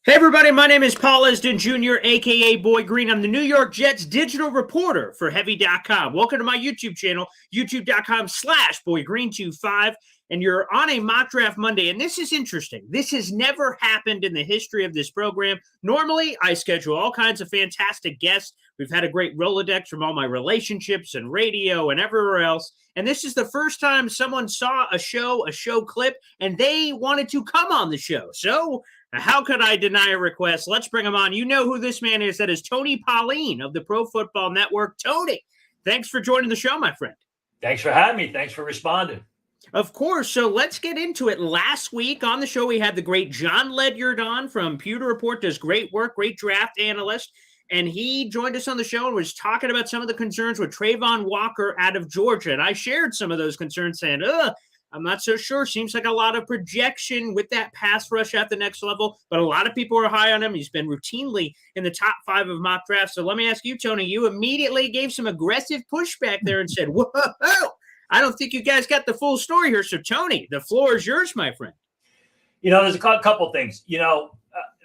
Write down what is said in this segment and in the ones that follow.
Hey everybody, my name is Paul Esden Jr., aka Boy Green. I'm the New York Jets digital reporter for Heavy.com. Welcome to my YouTube channel, youtube.com/BoyGreen25. And you're on a mock draft Monday. And this is interesting. This has never happened in the history of this program. Normally, I schedule all kinds of fantastic guests. We've had a great Rolodex from all my relationships and radio and everywhere else. And this is the first time someone saw a show clip, and they wanted to come on the show. So how could I deny a request? Let's bring him on. You know who this man is. That is Tony Pauline of the Pro Football Network. Tony, thanks for joining the show, my friend. Thanks for having me. Thanks for responding. Of course. So let's get into it. Last week on the show, we had the great John Ledyard on from Pewter Report, does great work, great draft analyst. And he joined us on the show and was talking about some of the concerns with Trayvon Walker out of Georgia. And I shared some of those concerns saying, I'm not so sure. Seems like a lot of projection with that pass rush at the next level, but a lot of people are high on him. He's been routinely in the top 5 of mock drafts. So let me ask you, Tony, you immediately gave some aggressive pushback there and said, whoa, I don't think you guys got the full story here. So, Tony, the floor is yours, my friend. You know, there's a couple things.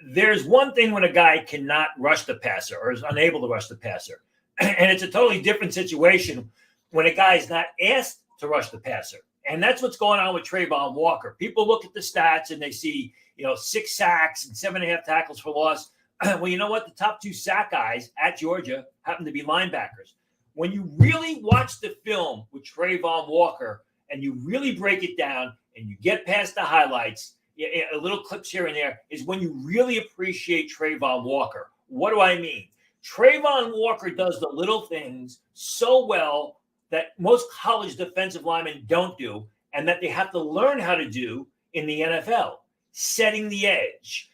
There's one thing when a guy cannot rush the passer or is unable to rush the passer. And it's a totally different situation when a guy is not asked to rush the passer. And that's what's going on with Trayvon Walker. People look at the stats and they see, 6 sacks and 7.5 tackles for loss. Well, you know what? The top 2 sack guys at Georgia happen to be linebackers. When you really watch the film with Trayvon Walker and you really break it down and you get past the highlights, a little clips here and there, is when you really appreciate Trayvon Walker. What do I mean? Trayvon Walker does the little things so well that most college defensive linemen don't do, and that they have to learn how to do in the NFL. Setting the edge,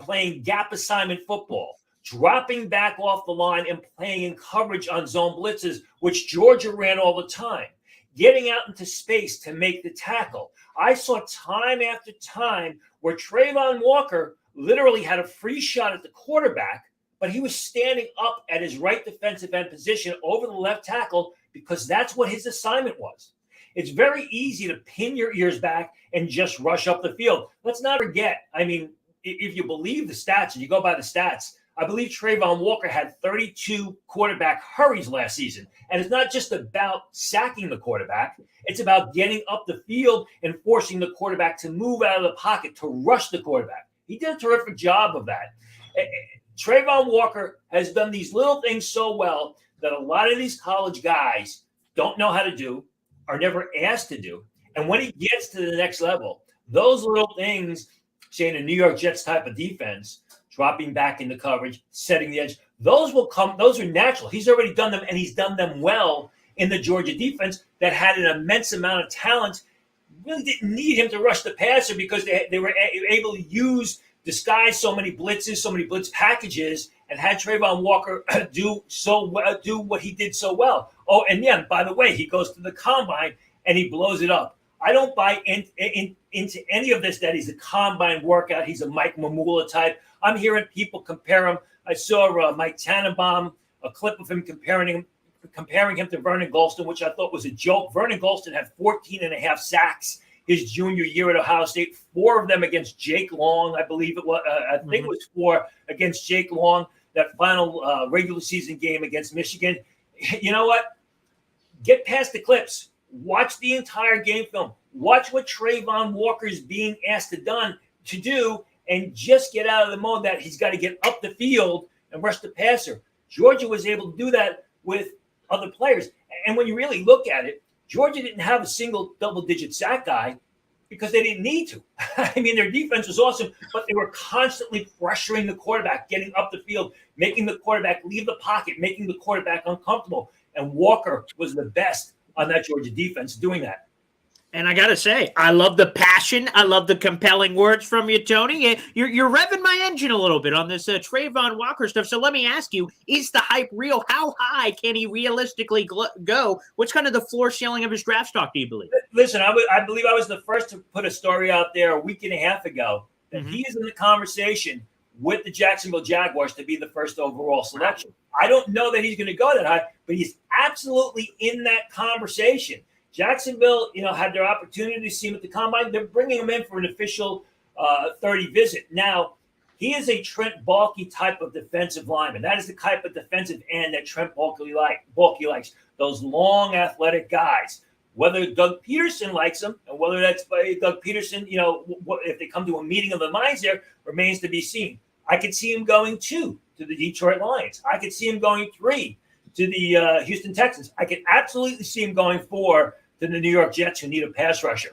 playing gap assignment football, dropping back off the line and playing in coverage on zone blitzes, which Georgia ran all the time. Getting out into space to make the tackle. I saw time after time where Trayvon Walker literally had a free shot at the quarterback, but he was standing up at his right defensive end position over the left tackle because that's what his assignment was. It's very easy to pin your ears back and just rush up the field. Let's not forget, if you believe the stats and you go by the stats, I believe Trayvon Walker had 32 quarterback hurries last season. And it's not just about sacking the quarterback. It's about getting up the field and forcing the quarterback to move out of the pocket, to rush the quarterback. He did a terrific job of that. Trayvon Walker has done these little things so well that a lot of these college guys don't know how to do, are never asked to do. And when he gets to the next level, those little things, say in a New York Jets type of defense, dropping back into coverage, setting the edge, those will come. Those are natural. He's already done them, and he's done them well in the Georgia defense that had an immense amount of talent. Really didn't need him to rush the passer because they were able to disguise so many blitzes, so many blitz packages, and had Trayvon Walker do what he did so well. Oh, and yeah, by the way, he goes to the combine and he blows it up. I don't buy into any of this that he's a combine workout. He's a Mike Mamula type. I'm hearing people compare him. I saw Mike Tannenbaum, a clip of him comparing him to Vernon Gholston, which I thought was a joke. Vernon Gholston had 14.5 sacks his junior year at Ohio State, 4 of them against Jake Long, I believe it was. I think it was 4 against Jake Long, that final regular season game against Michigan. You know what? Get past the clips. Watch the entire game film. Watch what Trayvon Walker is being asked to do, and just get out of the mode that he's got to get up the field and rush the passer. Georgia was able to do that with other players. And when you really look at it, Georgia didn't have a single double-digit sack guy because they didn't need to. Their defense was awesome, but they were constantly pressuring the quarterback, getting up the field, making the quarterback leave the pocket, making the quarterback uncomfortable. And Walker was the best on that Georgia defense doing that. And I got to say, I love the passion. I love the compelling words from you, Tony. You're revving my engine a little bit on this Trayvon Walker stuff. So let me ask you, is the hype real? How high can he realistically go? What's kind of the floor ceiling of his draft stock, do you believe? Listen, I believe I was the first to put a story out there a week and a half ago that he is in the conversation with the Jacksonville Jaguars to be the first overall selection. I don't know that he's going to go that high, but he's absolutely in that conversation. Jacksonville, had their opportunity to see him at the combine. They're bringing him in for an official 30 visit. Now, He is a Trent Baalke type of defensive lineman. That is the type of defensive end that Trent Baalke likes. Those long, athletic guys. Whether Doug Peterson likes him and whether that's by Doug Peterson, if they come to a meeting of the minds there, remains to be seen. I could see him going 2 to the Detroit Lions. I could see him going 3 to the Houston Texans. I could absolutely see him going 4 to the New York Jets, who need a pass rusher.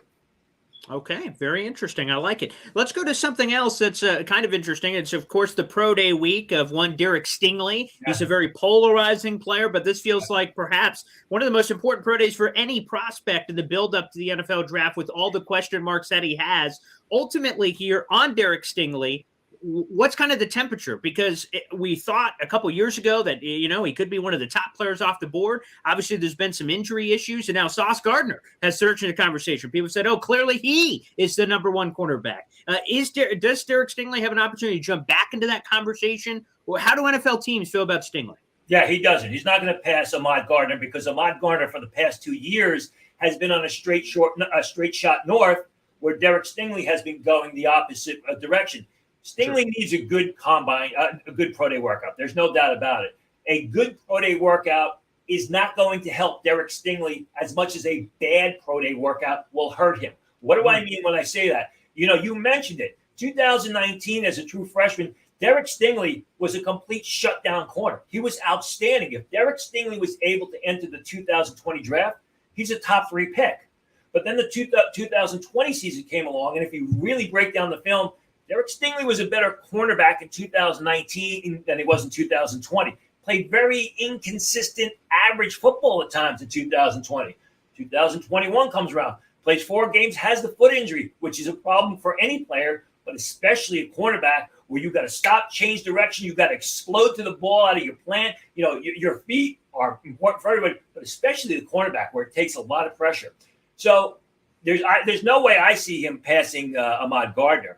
Okay, very interesting. I like it. Let's go to something else that's kind of interesting. It's, of course, the pro day week of one Derrick Stingley. Yeah. He's a very polarizing player, but this feels like perhaps one of the most important pro days for any prospect in the build-up to the NFL draft with all the question marks that he has. Ultimately here on Derrick Stingley, what's kind of the temperature? Because we thought a couple years ago that, he could be one of the top players off the board. Obviously, there's been some injury issues, and now Sauce Gardner has surged in the conversation. People said, clearly he is the number 1 cornerback. Does Derrick Stingley have an opportunity to jump back into that conversation? Or how do NFL teams feel about Stingley? Yeah, he doesn't. He's not going to pass Ahmad Gardner because Ahmad Gardner for the past 2 years has been on a straight shot north, where Derrick Stingley has been going the opposite direction. Stingley needs a good combine, a good pro day workout. There's no doubt about it. A good pro day workout is not going to help Derrick Stingley as much as a bad pro day workout will hurt him. What do I mean when I say that? You mentioned it. 2019, as a true freshman, Derrick Stingley was a complete shutdown corner. He was outstanding. If Derrick Stingley was able to enter the 2020 draft, he's a top 3 pick. But then the 2020 season came along, and if you really break down the film, Derrick Stingley was a better cornerback in 2019 than he was in 2020. Played very inconsistent, average football at times in 2020. 2021 comes around, plays 4 games, has the foot injury, which is a problem for any player, but especially a cornerback where you've got to stop, change direction, you've got to explode to the ball out of your plant. Your feet are important for everybody, but especially the cornerback where it takes a lot of pressure. So there's no way I see him passing Ahmad Gardner.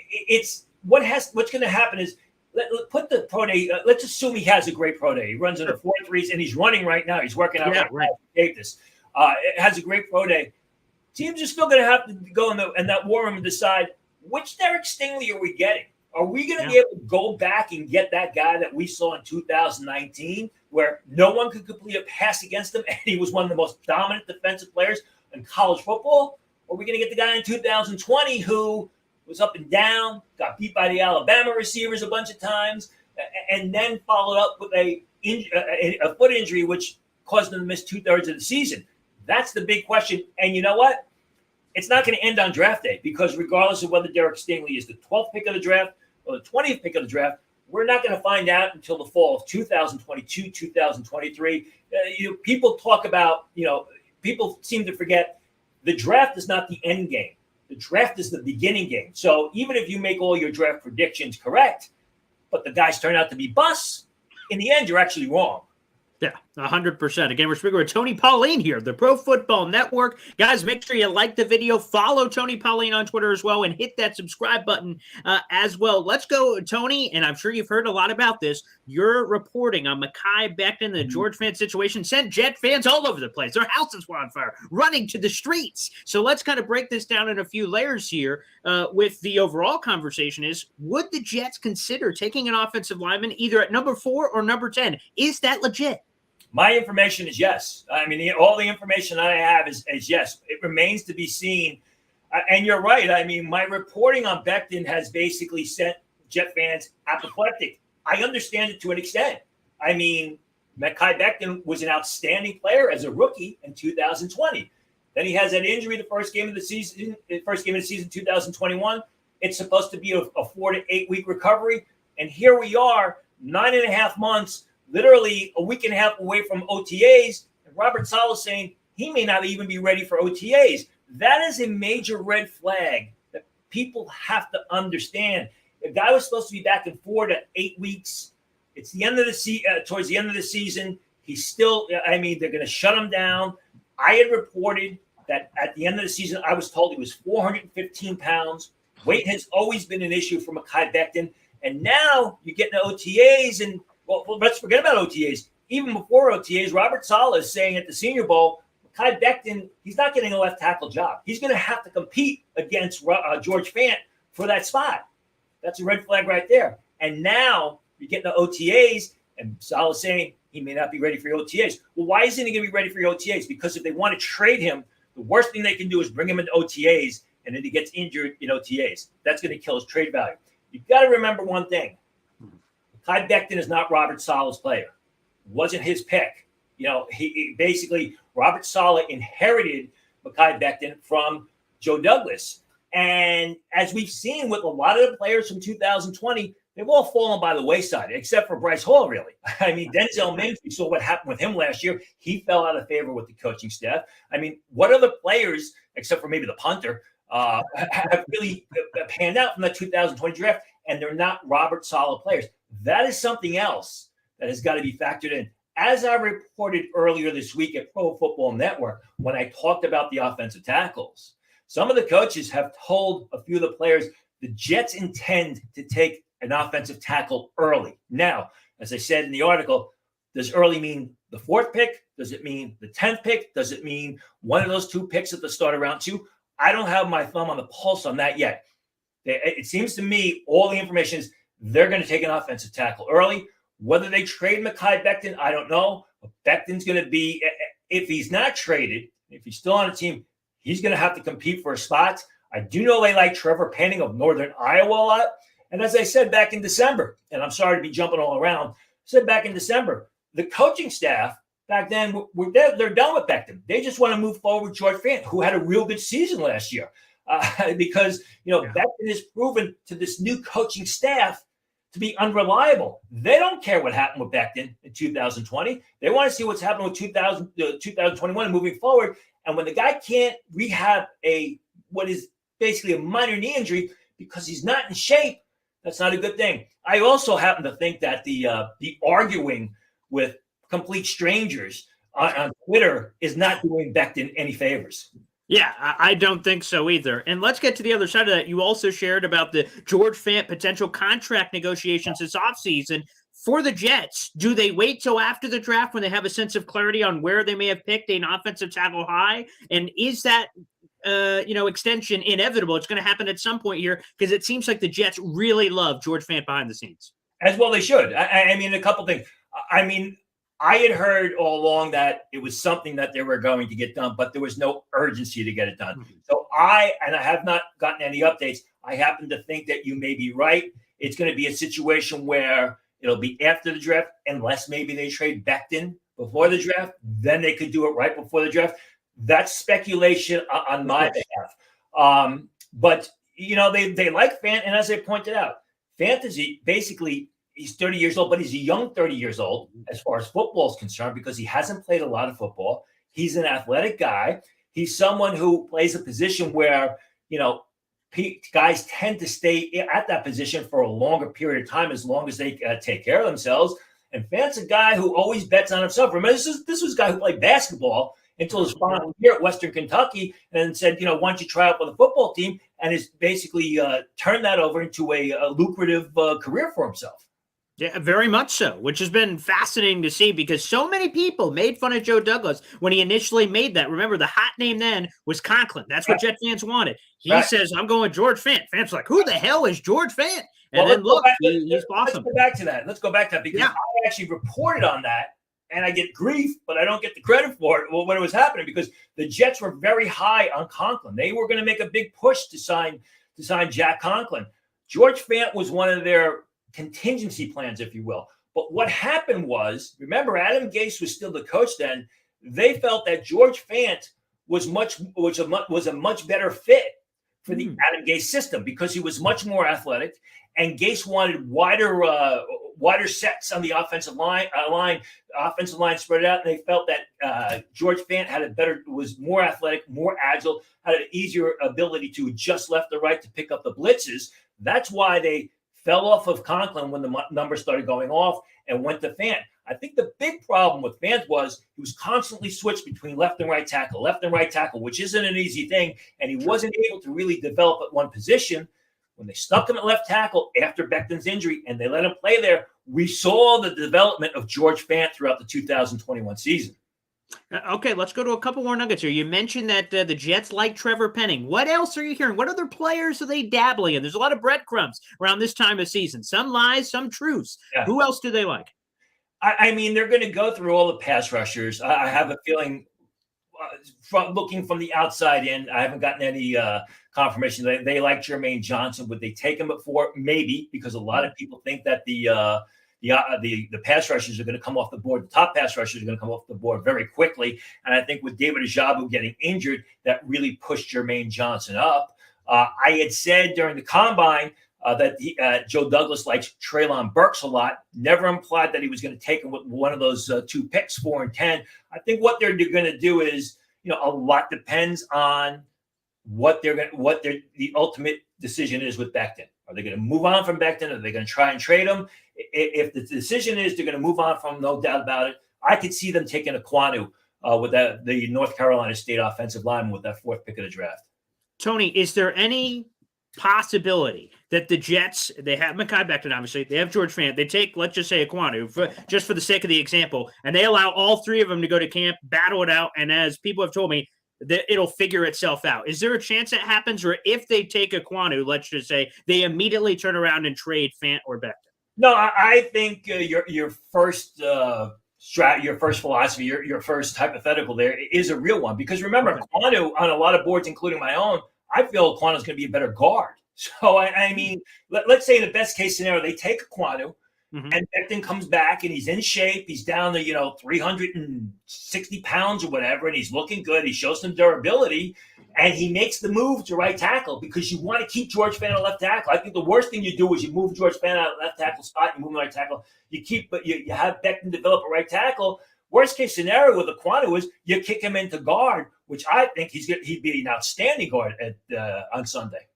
It's what's going to happen is put the pro day. Let's assume he has a great pro day. He runs in the 4.3s and he's running right now. He's working out right now. Tape this. It has a great pro day. Teams are still going to have to go in that war room and decide which Derrick Stingley are we getting. Are we going to be able to go back and get that guy that we saw in 2019, where no one could complete a pass against him, and he was one of the most dominant defensive players in college football? Or are we going to get the guy in 2020 who was up and down, got beat by the Alabama receivers a bunch of times, and then followed up with a foot injury, which caused him to miss 2/3 of the season? That's the big question. And you know what? It's not going to end on draft day, because regardless of whether Derrick Stingley is the 12th pick of the draft or the 20th pick of the draft, we're not going to find out until the fall of 2022, 2023. People talk about, people seem to forget the draft is not the end game. The draft is the beginning game. So even if you make all your draft predictions correct, but the guys turn out to be busts, in the end, you're actually wrong. Yeah, 100%. Again, we're speaking with Tony Pauline here, the Pro Football Network. Guys, make sure you like the video, follow Tony Pauline on Twitter as well, and hit that subscribe button as well. Let's go, Tony, and I'm sure you've heard a lot about this. Your reporting on Mekhi Becton, the George Fant situation, sent Jet fans all over the place. Their houses were on fire, running to the streets. So let's kind of break this down in a few layers here. With the overall conversation is, would the Jets consider taking an offensive lineman either at number 4 or number 10? Is that legit? My information is yes. I mean, all the information I have is yes. It remains to be seen. And you're right. I mean, my reporting on Beckton has basically sent Jet fans apoplectic. I understand it to an extent. I mean, Mekhi Becton was an outstanding player as a rookie in 2020. Then he has that injury the first game of the season, 2021. It's supposed to be a 4 to 8 week recovery. And here we are, 9.5 months, literally a week and a half away from OTAs, and Robert Saleh saying he may not even be ready for OTAs. That is a major red flag that people have to understand. The guy was supposed to be back in 4 to 8 weeks. It's the end of the towards the end of the season. He's still, they're going to shut him down. I had reported that at the end of the season, I was told he was 415 pounds. Weight has always been an issue for Mekhi Becton. And now you get into OTAs and, well, let's forget about OTAs. Even before OTAs, Robert Saleh is saying at the Senior Bowl, Mekhi Becton, he's not getting a left tackle job. He's going to have to compete against George Fant for that spot. That's a red flag right there. And now you're getting the OTAs, and Salah's saying he may not be ready for your OTAs. Well, why isn't he going to be ready for your OTAs? Because if they want to trade him, the worst thing they can do is bring him into OTAs, and then he gets injured in OTAs. That's going to kill his trade value. You've got to remember one thing. Mekhi Becton is not Robert Saleh's player. It wasn't his pick. He basically, Robert Saleh inherited Mekhi Becton from Joe Douglas. And as we've seen with a lot of the players from 2020, they've all fallen by the wayside, except for Bryce Hall, really. I mean, Denzel Mims, we saw what happened with him last year. He fell out of favor with the coaching staff. I mean, what other players, except for maybe the punter, have really panned out from the 2020 draft? And they're not Robert Saleh players. That is something else that has got to be factored in. As I reported earlier this week at Pro Football Network, when I talked about the offensive tackles, some of the coaches have told a few of the players the Jets intend to take an offensive tackle early. Now, as I said in the article, does early mean the 4th pick? Does it mean the 10th pick? Does it mean one of those 2 picks at the start of round 2? I don't have my thumb on the pulse on that yet. It seems to me all the information is they're going to take an offensive tackle early. Whether they trade Mekhi Becton, I don't know. But Becton's going to be, if he's not traded, if he's still on a team, he's going to have to compete for a spot. I do know they like Trevor Penning of Northern Iowa a lot. And as I said back in December, and I'm sorry to be jumping all around, said back in December, the coaching staff back then, they're done with Beckton. They just want to move forward with George Fant, who had a real good season last year. Because, Beckton is proven to this new coaching staff to be unreliable. They don't care what happened with Beckton in 2020. They want to see what's happening with 2021 and moving forward. And when the guy can't rehab what is basically a minor knee injury because he's not in shape, that's not a good thing. I also happen to think that the arguing with complete strangers on Twitter is not doing Beckton any favors. Yeah, I don't think so either. And let's get to the other side of that. You also shared about the George Fant potential contract negotiations this offseason for the Jets. Do they wait till after the draft when they have a sense of clarity on where they may have picked an offensive tackle high? And is that extension inevitable? It's going to happen at some point here because it seems like the Jets really love George Fant behind the scenes. As well they should. I mean, a couple things. I had heard all along that it was something that they were going to get done, but there was no urgency to get it done. Mm-hmm. So I have not gotten any updates. I happen to think that you may be right. It's going to be a situation where it'll be after the draft, unless maybe they trade Beckton before the draft. Then they could do it right before the draft. That's speculation on my behalf. But, they like Fant. And as I pointed out, Fant is basically – he's 30 years old, but he's a young 30 years old as far as football is concerned because he hasn't played a lot of football. He's an athletic guy. He's someone who plays a position where, guys tend to stay at that position for a longer period of time as long as they take care of themselves. And Fant's a guy who always bets on himself. Remember, this was a guy who played basketball until his final year at Western Kentucky and said, why don't you try out for the football team? And has basically turned that over into a lucrative career for himself. Yeah, very much so, which has been fascinating to see because so many people made fun of Joe Douglas when he initially made that. Remember, the hot name then was Conklin. That's what Jet fans wanted. He says, I'm going George Fant. Fans like, who the hell is George Fant? And then look, he's awesome. Let's go back to that because I actually reported on that, and I get grief, but I don't get the credit for it when it was happening because the Jets were very high on Conklin. They were going to make a big push to sign Jack Conklin. George Fant was one of their contingency plans, if you will. But what happened was, remember, Adam Gase was still the coach then. They felt that George Fant was a much better fit for the Adam Gase system because he was much more athletic, and Gase wanted wider sets on the offensive line. Offensive line spread out, and they felt that George Fant was more athletic, more agile, had an easier ability to adjust left to right to pick up the blitzes. That's why they fell off of Conklin when the numbers started going off and went to Fant. I think the big problem with Fant was he was constantly switched between left and right tackle, which isn't an easy thing, and he wasn't able to really develop at one position. When they stuck him at left tackle after Beckton's injury and they let him play there, we saw the development of George Fant throughout the 2021 season. Okay, let's go to a couple more nuggets here. You mentioned that the Jets like Trevor Penning. What else are you hearing? What other players are they dabbling in? There's a lot of breadcrumbs around this time of season. Some lies, some truths. Yeah. Who else do they like? I mean, they're going to go through all the pass rushers. I have a feeling from looking from the outside in, I haven't gotten any confirmation. They like Jermaine Johnson. Would they take him at 4? Maybe, because a lot of people think that the pass rushers are going to come off the board. The top pass rushers are going to come off the board very quickly. And I think with David Ajabu getting injured, that really pushed Jermaine Johnson up. I had said during the combine that Joe Douglas likes Treylon Burks a lot. Never implied that he was going to take him with one of those 2 picks, 4 and 10. I think what they're going to do is, a lot depends on what the ultimate decision is with Beckton. Are they going to move on from Beckton? Are they going to try and trade him? If the decision is they're going to move on from, no doubt about it, I could see them taking Ekwonu with the North Carolina State offensive lineman with that 4th pick of the draft. Tony, is there any possibility that the Jets, they have Mekhi Becton, obviously, they have George Fant, they take, let's just say, Ekwonu, just for the sake of the example, and they allow all 3 of them to go to camp, battle it out, and as people have told me, that it'll figure itself out. Is there a chance that happens, or if they take Ekwonu, let's just say, they immediately turn around and trade Fant or Becton? No, I think your first your first philosophy, your first hypothetical there is a real one. Because remember, Ekwonu on a lot of boards, including my own, I feel Ekwonu is going to be a better guard. So, I mean, let's say in the best case scenario, they take Ekwonu, and Beckton comes back and he's in shape. He's down to, 360 pounds or whatever, and he's looking good. He shows some durability, and he makes the move to right tackle because you want to keep George Fant at left tackle. I think the worst thing you do is you move George Fant out of left tackle spot, you move him right tackle. You have Beckton develop a right tackle. Worst case scenario with Ekwonu is you kick him into guard, which I think he'd be an outstanding guard on Sunday.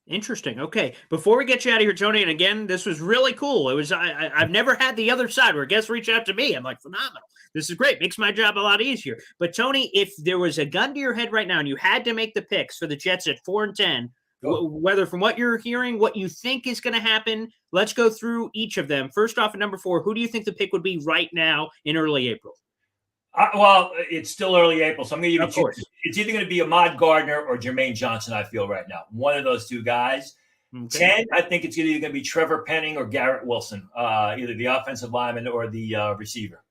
Interesting. Okay. Before we get you out of here, Tony, and again, this was really cool. It was I've never had the other side where guests reach out to me. I'm like, phenomenal. This is great. Makes my job a lot easier. But Tony, if there was a gun to your head right now and you had to make the picks for the Jets at 4 and 10, whether from what you're hearing, what you think is going to happen, let's go through each of them. First off, at number 4, who do you think the pick would be right now in early April? Well, it's still early April, so I'm going to give you choice. It's either going to be Ahmad Gardner or Jermaine Johnson, I feel right now. One of those 2 guys. Okay. 10, I think it's either going to be Trevor Penning or Garrett Wilson, either the offensive lineman or the receiver.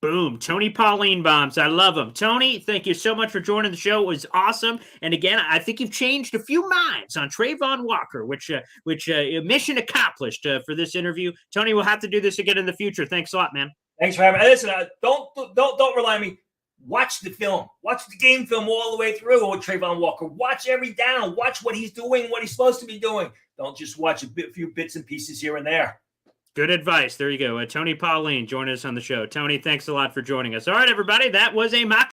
Boom. Tony Pauline bombs. I love him. Tony, thank you so much for joining the show. It was awesome. And again, I think you've changed a few minds on Trayvon Walker, which mission accomplished for this interview. Tony, we'll have to do this again in the future. Thanks a lot, man. Thanks for having me. Listen, don't rely on me. Watch the film. Watch the game film all the way through with Trayvon Walker. Watch every down. Watch what he's doing, what he's supposed to be doing. Don't just watch a few bits and pieces here and there. Good advice. There you go. Tony Pauline joining us on the show. Tony, thanks a lot for joining us. All right, everybody. That was a mock